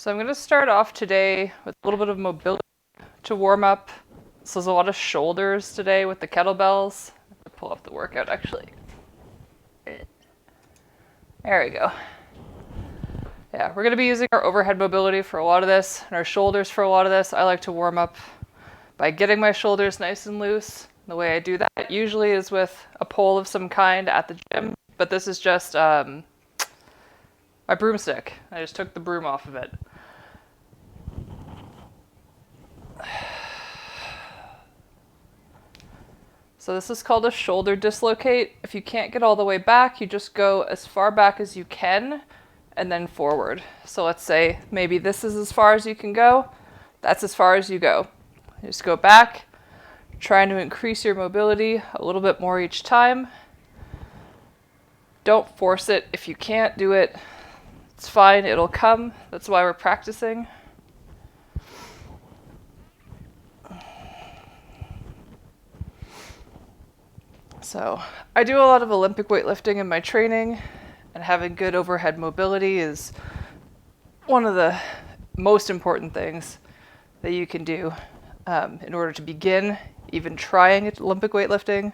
So I'm going to start off today with a little bit of mobility to warm up. So there's a lot of shoulders today with the kettlebells. I have to pull up the workout actually. There we go. Yeah, we're going to be using our overhead mobility for a lot of this and our shoulders for a lot of this. I like to warm up by getting my shoulders nice and loose. The way I do that usually is with a pole of some kind at the gym, but this is just my broomstick. I just took the broom off of it. So this is called a shoulder dislocate. If you can't get all the way back, you just go as far back as you can and then forward. So let's say maybe this is as far as you can go. That's as far as you go. You just go back, trying to increase your mobility a little bit more each time. Don't force it. If you can't do it, it's fine. It'll come. That's why we're practicing. So I do a lot of Olympic weightlifting in my training, and having good overhead mobility is one of the most important things that you can do in order to begin even trying Olympic weightlifting.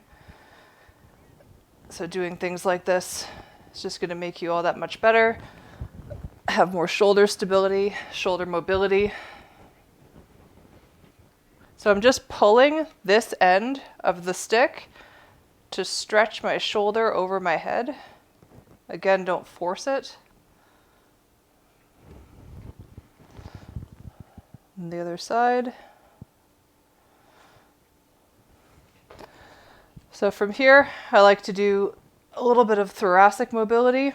So doing things like this is just going to make you all that much better, have more shoulder stability, shoulder mobility. So I'm just pulling this end of the stick to stretch my shoulder over my head. Again, don't force it. And the other side. So from here, I like to do a little bit of thoracic mobility.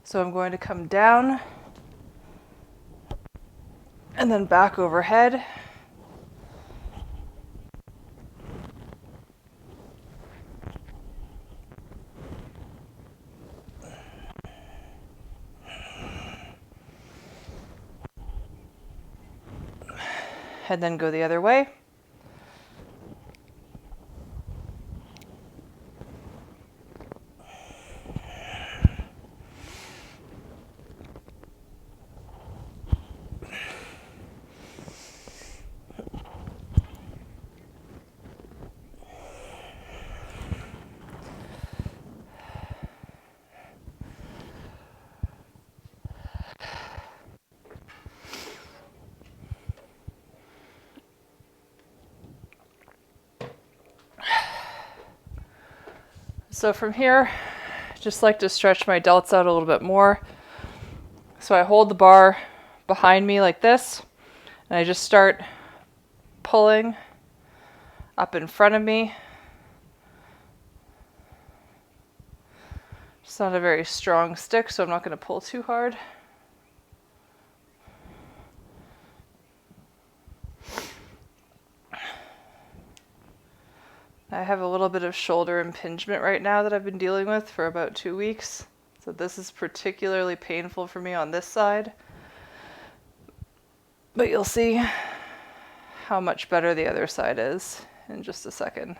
So I'm going to come down and then back overhead. And then go the other way. So from here, I just like to stretch my delts out a little bit more. So I hold the bar behind me like this, and I just start pulling up in front of me. It's not a very strong stick, so I'm not going to pull too hard. I have a little bit of shoulder impingement right now that I've been dealing with for about 2 weeks. So this is particularly painful for me on this side. But you'll see how much better the other side is in just a second.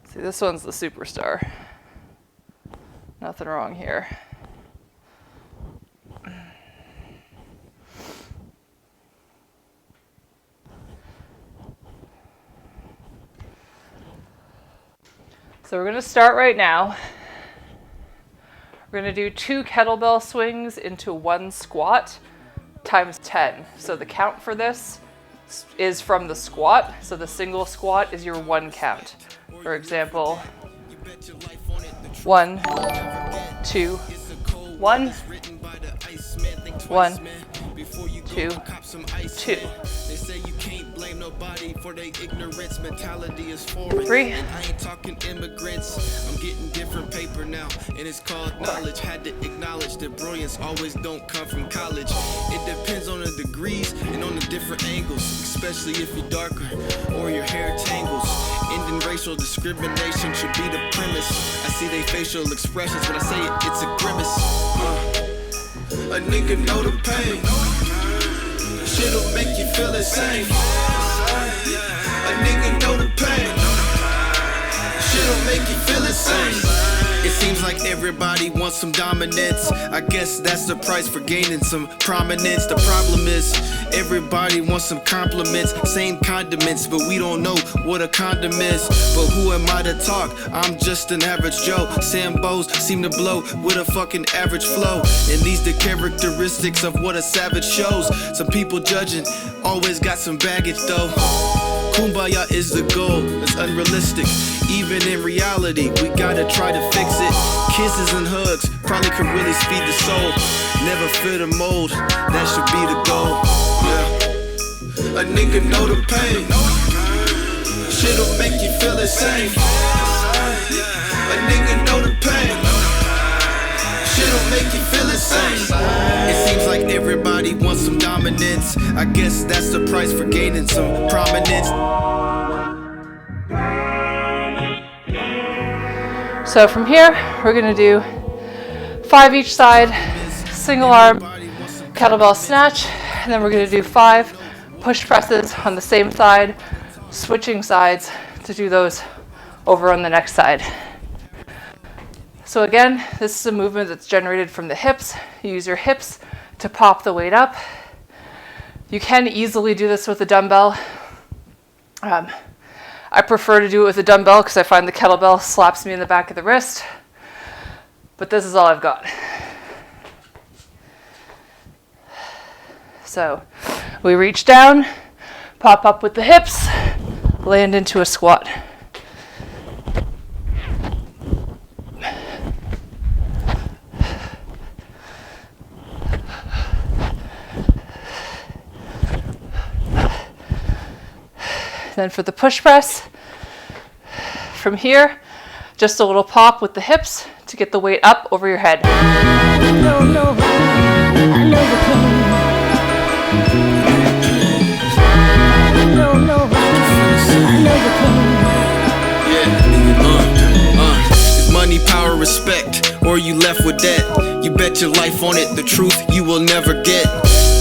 See, this one's the superstar. Nothing wrong here. So we're going to start right now. We're going to do 2 kettlebell swings into 1 squat times 10. So the count for this is from the squat. So the single squat is your 1 count. For example, 1, 2, 1, 1, 2, 2. Nobody for their ignorance mentality is foreign. 3. And I ain't talking immigrants. I'm getting different paper now, and it's called knowledge. Had to acknowledge that brilliance always don't come from college. It depends on the degrees and on the different angles, especially if you're darker or your hair tangles. Ending racial discrimination should be the premise. I see they facial expressions when I say it, it's a grimace. A nigga know the pain. Shit'll make you feel the same. A nigga know the pain. Shit'll make you feel the same. It seems like everybody wants some dominance. I guess that's the price for gaining some prominence. The problem is everybody wants some compliments, same condiments, but we don't know what a condom is. But who am I to talk? I'm just an average Joe. Sambos seem to blow with a fucking average flow, and these the characteristics of what a savage shows. Some people judging always got some baggage though. Kumbaya is the goal, it's unrealistic. Even in reality, we gotta try to fix it. Kisses and hugs probably could really speed the soul. Never fit a mold, that should be the goal. Yeah. A nigga know the pain. Shit'll make you feel the same. A nigga know the pain. Shit'll make you feel the same. It seems like everybody wants some dominance. I guess that's the price for gaining some prominence. So from here, we're gonna do 5 each side, single arm kettlebell snatch, and then we're gonna do 5 push presses on the same side, switching sides to do those over on the next side. So again, this is a movement that's generated from the hips. You use your hips to pop the weight up. You can easily do this with a dumbbell. I prefer to do it with a dumbbell because I find the kettlebell slaps me in the back of the wrist. But this is all I've got. So we reach down, pop up with the hips, land into a squat. Then for the push press, from here, just a little pop with the hips to get the weight up over your head. Money, power, respect, or you left with debt. You bet your life on it, the truth you will never get.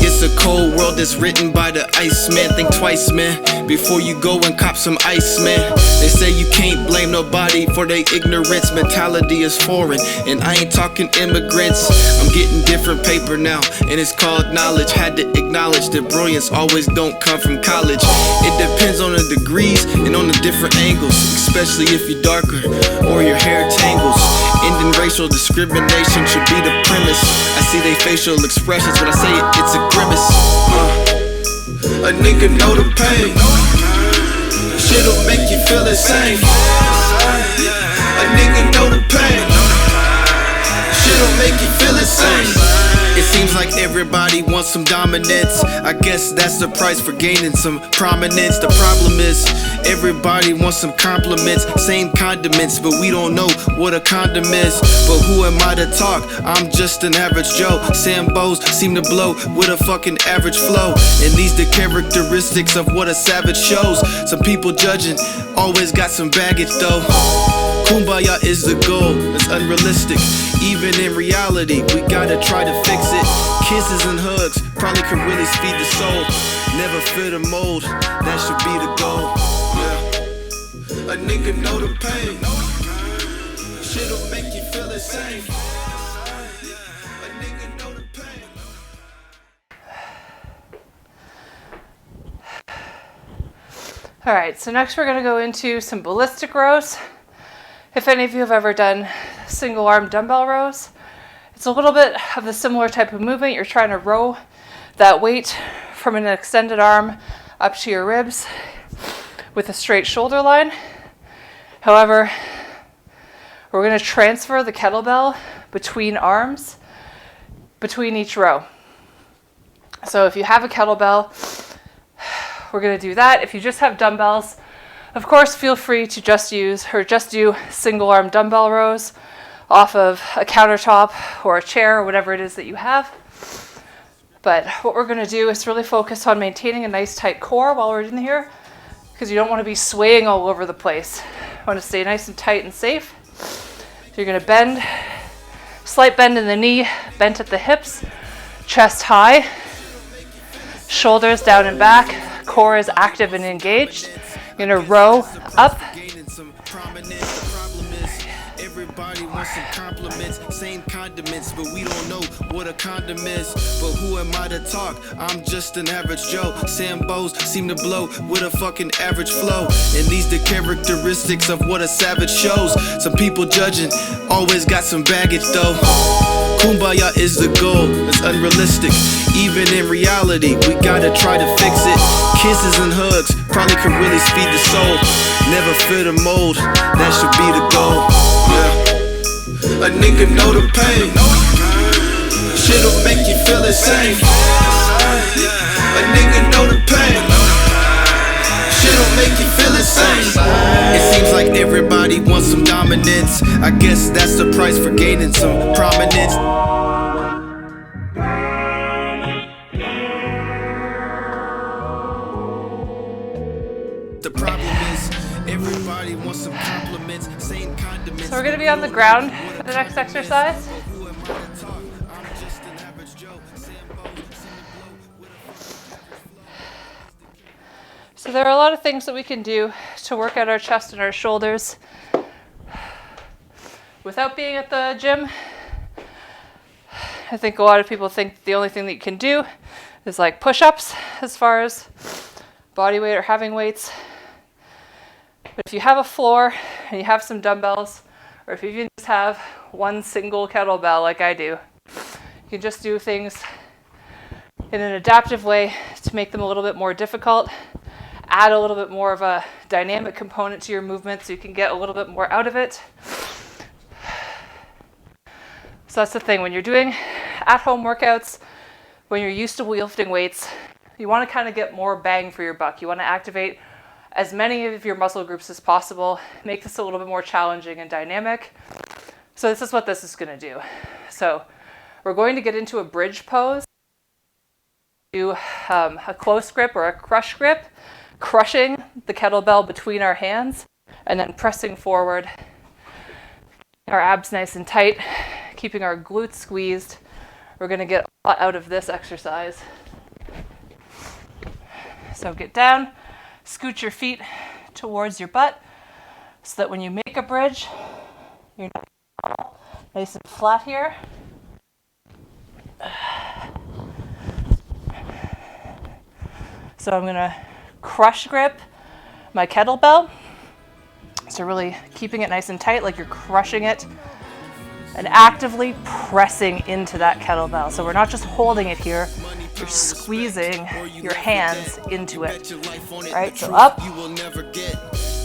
It's a cold world that's written by the Iceman. Think twice, man, before you go and cop some ice, man. They say you can't blame nobody for their ignorance. Mentality is foreign, and I ain't talking immigrants. I'm getting different paper now, and it's called knowledge. Had to acknowledge that brilliance always don't come from college. It depends on the degrees and on the different angles, especially if you're darker or your hair tangles. Ending racial discrimination should be the premise. I see they facial expressions when I say it, it's a grimace. A nigga know the pain. Shit'll make you feel the same. A nigga know the pain. Shit'll make you feel the same. It seems like everybody wants some dominance. I guess that's the price for gaining some prominence. The problem is everybody wants some compliments, same condiments, but we don't know what a condom is. But who am I to talk? I'm just an average Joe. Sambos seem to blow with a fucking average flow, and these the characteristics of what a savage shows. Some people judging always got some baggage though. Kumbaya is the goal, it's unrealistic. Even in reality, we gotta try to fix it. Kisses and hugs probably could really speed the soul. Never fit a mold, that should be the goal. Yeah. A nigga know the pain. Shit'll make you feel the same. A nigga know the pain. All right, so next we're gonna go into some ballistic rows. If any of you have ever done single arm dumbbell rows, it's a little bit of the similar type of movement. You're trying to row that weight from an extended arm up to your ribs with a straight shoulder line. However, we're going to transfer the kettlebell between arms, between each row. So if you have a kettlebell, we're going to do that. If you just have dumbbells, of course, feel free to just do single arm dumbbell rows off of a countertop or a chair or whatever it is that you have. But what we're going to do is really focus on maintaining a nice tight core while we're in here, because you don't want to be swaying all over the place. You want to stay nice and tight and safe. So you're going to bend, slight bend in the knee, bent at the hips, chest high, shoulders down and back, core is active and engaged. You're going to row up. want some compliments, same condiments, but we don't know what a condom is. But who am I to talk? I'm just an average Joe. Sambos seem to blow with a fucking average flow. And these the characteristics of what a savage shows. Some people judging, always got some baggage though. Kumbaya is the goal, it's unrealistic. Even in reality, we gotta try to fix it. Kisses and hugs probably could really speed the soul. Never fit a mold, that should be the goal. Yeah. A nigga know the pain. Shit'll make you feel insane. A nigga know the pain. Shit'll make you feel insane. It seems like everybody wants some dominance. I guess that's the price for gaining some prominence. The problem is everybody wants some compliments, same condiments. So we're going to be on the ground for the next exercise. So there are a lot of things that we can do to work out our chest and our shoulders without being at the gym. I think a lot of people think the only thing that you can do is like push-ups as far as body weight or having weights. But if you have a floor and you have some dumbbells, or if you even just have one single kettlebell like I do, you can just do things in an adaptive way to make them a little bit more difficult, add a little bit more of a dynamic component to your movement so you can get a little bit more out of it. So that's the thing, when you're doing at-home workouts, when you're used to lifting weights, you want to kind of get more bang for your buck. You want to activate as many of your muscle groups as possible, make this a little bit more challenging and dynamic. So this is what this is going to do. So we're going to get into a bridge pose, do a close grip or a crush grip, crushing the kettlebell between our hands and then pressing forward, our abs nice and tight, keeping our glutes squeezed. We're going to get a lot out of this exercise. So get down, scoot your feet towards your butt so that when you make a bridge, you're nice and flat here. So I'm going to crush grip my kettlebell. So really keeping it nice and tight, like you're crushing it and actively pressing into that kettlebell. So we're not just holding it here, you're squeezing your hands into it. Right, so up.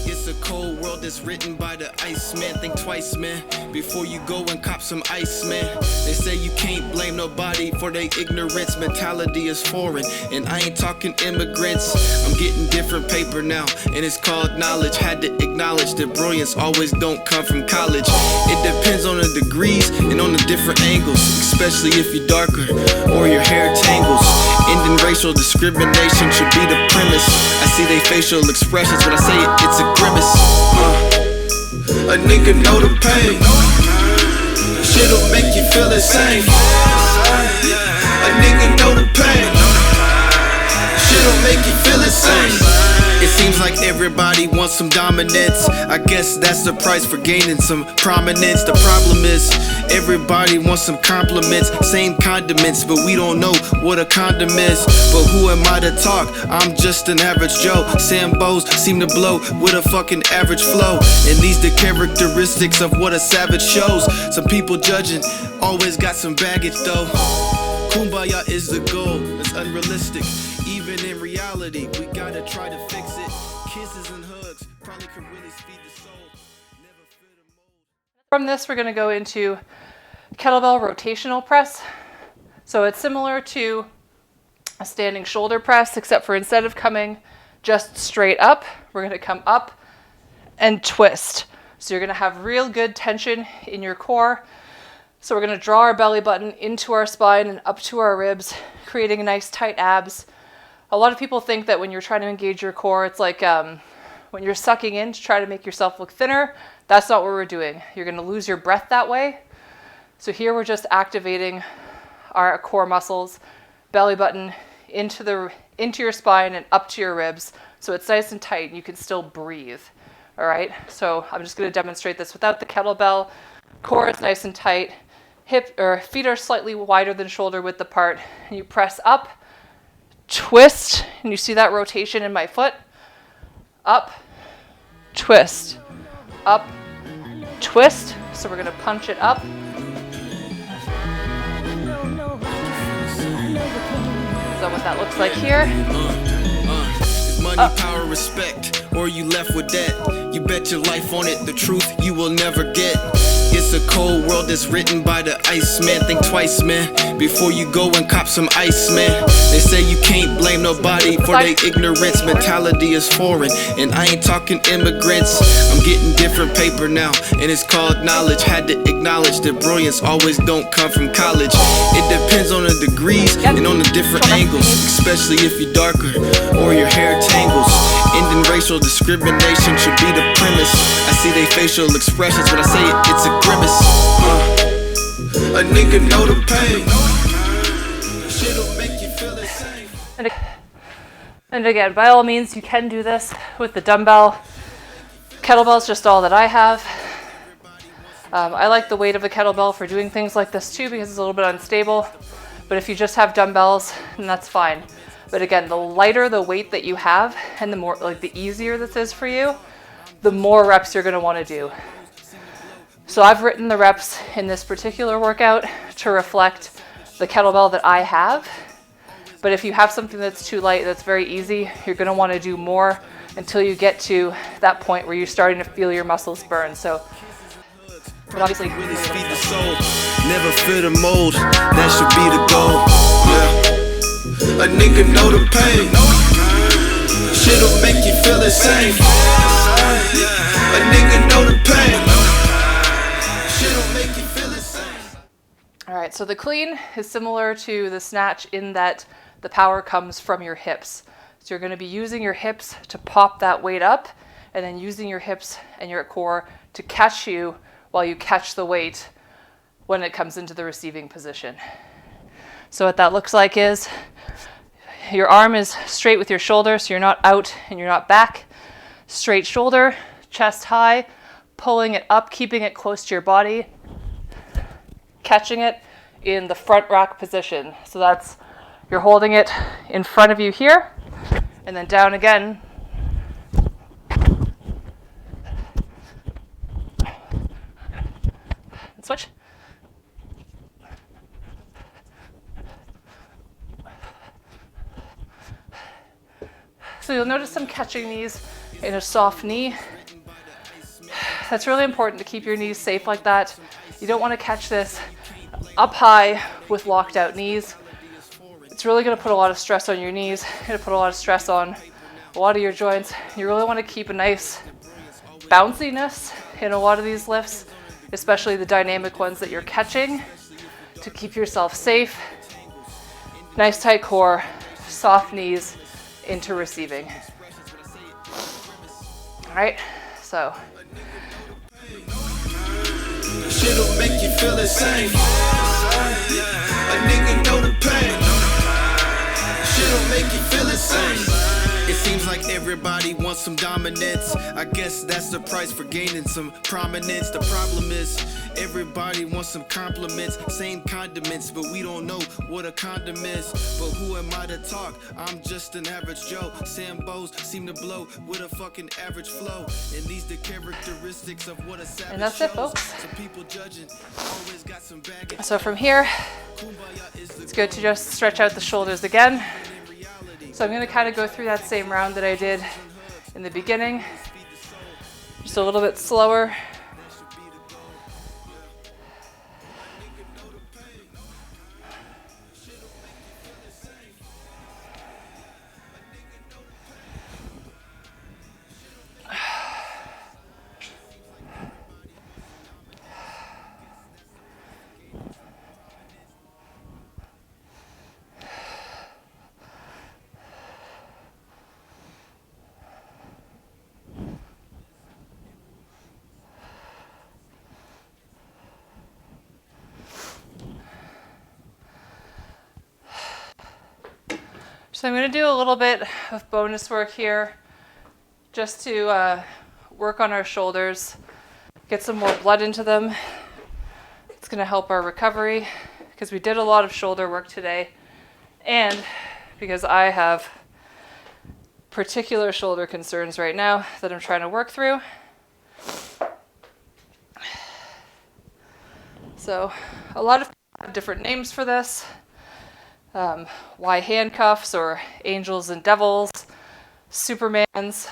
It's a cold world that's written by the ice man. Think twice, man, before you go and cop some ice, man. They say you can't blame nobody for their ignorance. Mentality is foreign, and I ain't talking immigrants. I'm getting different paper now, and it's called knowledge. Had to acknowledge that brilliance always don't come from college. It depends on the degrees and on the different angles, especially if you're darker or your hair tangles. Ending racial discrimination should be the premise. I see they facial expressions when I say it, it's a grimace. A nigga know the pain. Shit'll make you feel insane. A nigga know the pain. Shit'll make you feel insane. It seems like everybody wants some dominance. I guess that's the price for gaining some prominence. The problem is everybody wants some compliments, same condiments, but we don't know what a condom is. But who am I to talk? I'm just an average Joe. Sambos seem to blow with a fucking average flow. And these the characteristics of what a savage shows. Some people judging, always got some baggage though. Kumbaya is the goal, it's unrealistic. Even in reality, we gotta try to fix it. Kisses and hugs probably could really speed the soul. Never fit a mold. From this, we're going to go into kettlebell rotational press. So it's similar to a standing shoulder press, except for instead of coming just straight up, we're going to come up and twist. So you're going to have real good tension in your core. So we're going to draw our belly button into our spine and up to our ribs, creating a nice tight abs. A lot of people think that when you're trying to engage your core, it's like when you're sucking in to try to make yourself look thinner. That's not what we're doing. You're going to lose your breath that way. So here we're just activating our core muscles, belly button into your spine and up to your ribs. So it's nice and tight and you can still breathe. All right, so I'm just going to demonstrate this without the kettlebell. Core is nice and tight. Hip or feet are slightly wider than shoulder width apart. And you press up, twist, and you see that rotation in my foot. Up, twist, up, twist. So we're gonna punch it up. So what that looks like here. Money, power, respect, or you left with that. You bet your life on it, the truth you will never get. It's a cold world that's written by the ice man. Think twice, man, before you go and cop some ice, man. They say you can't blame nobody for their ignorance. Mentality is foreign, and I ain't talking immigrants. I'm getting different paper now, and it's called knowledge. Had to acknowledge that brilliance always don't come from college. It depends on the degrees and on the different angles, especially if you're darker or your hair tangles. Ending racial discrimination should be the premise. I see they facial expressions when I say it, it's a grimace. A nigga know the pain. Shit'll make you feel the same. And again, by all means, you can do this with the dumbbell. Kettlebell's just all that I have. I like the weight of a kettlebell for doing things like this too because it's a little bit unstable. But if you just have dumbbells, then that's fine. But again, the lighter the weight that you have and the more, like the easier this is for you, the more reps you're gonna wanna do. So I've written the reps in this particular workout to reflect the kettlebell that I have. But if you have something that's too light, that's very easy, you're gonna wanna do more until you get to that point where you're starting to feel your muscles burn. So, but obviously, really feed the soul. Never fit a mold, that should be the goal. Yeah. A nigga know the pain. Shit'll make you feel the same. A nigga know the pain. Shit'll make you feel the same. All right, so the clean is similar to the snatch in that the power comes from your hips. So you're gonna be using your hips to pop that weight up and then using your hips and your core to catch you while you catch the weight when it comes into the receiving position. So what that looks like is your arm is straight with your shoulder, so you're not out and you're not back. Straight shoulder, chest high, pulling it up, keeping it close to your body, catching it in the front rack position. So that's, you're holding it in front of you here, and then down again. And switch. So you'll notice I'm catching these in a soft knee. That's really important to keep your knees safe like that. You don't want to catch this up high with locked out knees. It's really going to put a lot of stress on your knees. It's going to put a lot of stress on a lot of your joints. You really want to keep a nice bounciness in a lot of these lifts, especially the dynamic ones that you're catching, to keep yourself safe. Nice tight core, soft knees into receiving. All right, so. Shit'll make you feel the same. A nigga know the pain. Shit'll make you feel the same. It seems like everybody wants some dominance. I guess that's the price for gaining some prominence. The problem is everybody wants some compliments, same condiments, but we don't know what a condom is. But who am I to talk? I'm just an average Joe. Sambos seem to blow with a fucking average flow. And these the characteristics of what a savage And that's it, shows. folks. So people judging always got some baggage. So from here, it's good to just stretch out the shoulders again. So I'm going to kind of go through that same round that I did in the beginning, just a little bit slower. So I'm going to do a little bit of bonus work here just to work on our shoulders, get some more blood into them, going to help our recovery because we did a lot of shoulder work today, and because I have particular shoulder concerns right now that I'm trying to work through. So a lot of people have different names for this. Y handcuffs or angels and devils, Supermans.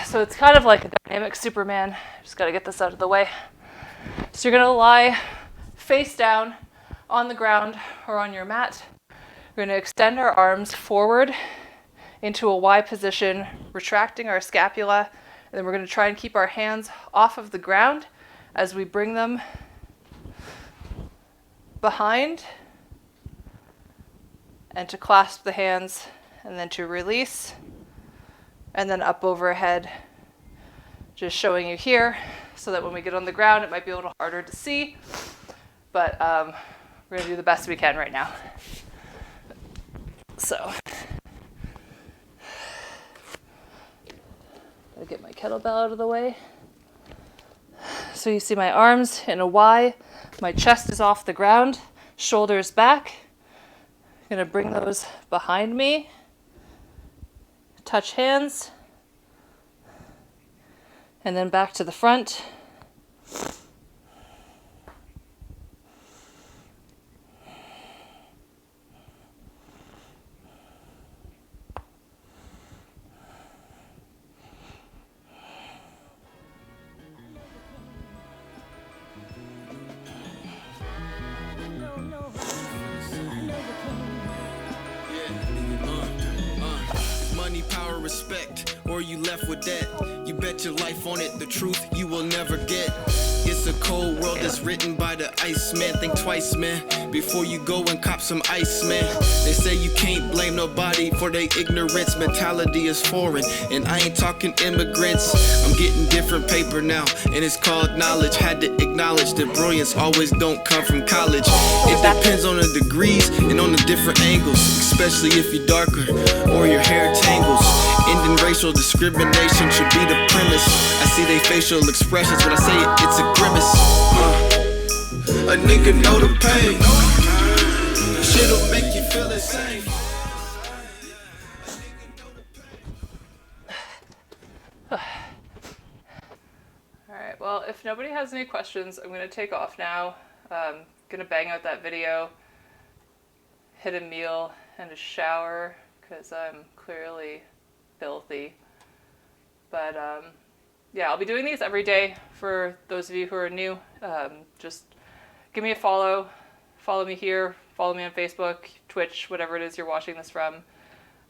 So it's kind of like a dynamic Superman. Just got to get this out of the way. So you're going to lie face down on the ground or on your mat. We're going to extend our arms forward into a Y position, retracting our scapula. And then we're going to try and keep our hands off of the ground as we bring them behind, and to clasp the hands, and then to release, and then up overhead. Just showing you here so that when we get on the ground it might be a little harder to see, but we're going to do the best we can right now. So gotta get my kettlebell out of the way. So you see my arms in a Y, my chest is off the ground, shoulders back. I'm gonna bring those behind me, touch hands, and then back to the front. Money, power, respect, or you left with that. You bet your life on it, the truth you will never get. It's a cold world that's written by the Iceman. Think twice, man, before you go and cop some ice, man. They say you can't blame nobody for their ignorance. Mentality is foreign, and I ain't talking immigrants. I'm getting different paper now, and it's called knowledge. Had to acknowledge that brilliance always don't come from college. It depends on the degrees and on the different angles, especially if you're darker or your hair tangles. Ending racial discrimination should be the premise. I see they facial expressions when I say it, it's a grimace. A nigga know the pain. Shit'll make you feel the same. Alright, well, if nobody has any questions, I'm going to take off now. Going to bang out that video, hit a meal and a shower, because I'm clearly filthy. But yeah, I'll be doing these every day for those of you who are new. Just give me a follow me here, follow me on Facebook, Twitch, whatever it is you're watching this from,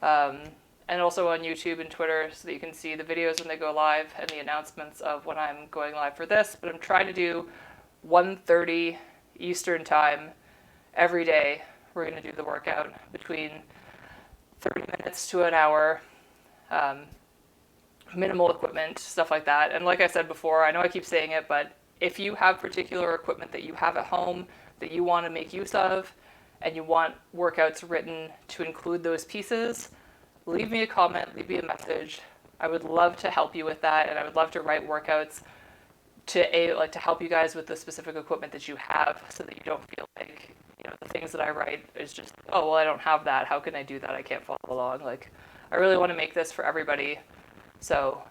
and also on YouTube and Twitter so that you can see the videos when they go live and the announcements of when I'm going live for this. But I'm trying to do 1:30 Eastern time every day. We're going to do the workout between 30 minutes to an hour, minimal equipment, stuff like that. And like I said before, I know I keep saying it, but if you have particular equipment that you have at home that you want to make use of and you want workouts written to include those pieces, leave me a comment, leave me a message. I would love to help you with that, and I would love to write workouts to help you guys with the specific equipment that you have, so that you don't feel like, you know, the things that I write is just, oh, well, I don't have that. How can I do that? I can't follow along. Like, I really want to make this for everybody. So,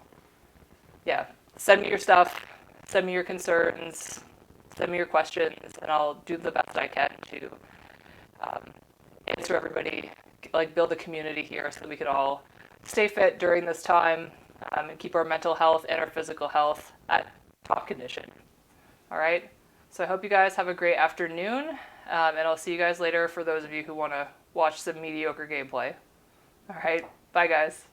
yeah, send me your stuff, send me your concerns, send me your questions, and I'll do the best I can to answer everybody, like build a community here so that we can all stay fit during this time, and keep our mental health and our physical health at top condition. All right? So I hope you guys have a great afternoon, and I'll see you guys later for those of you who want to watch some mediocre gameplay. All right? Bye, guys.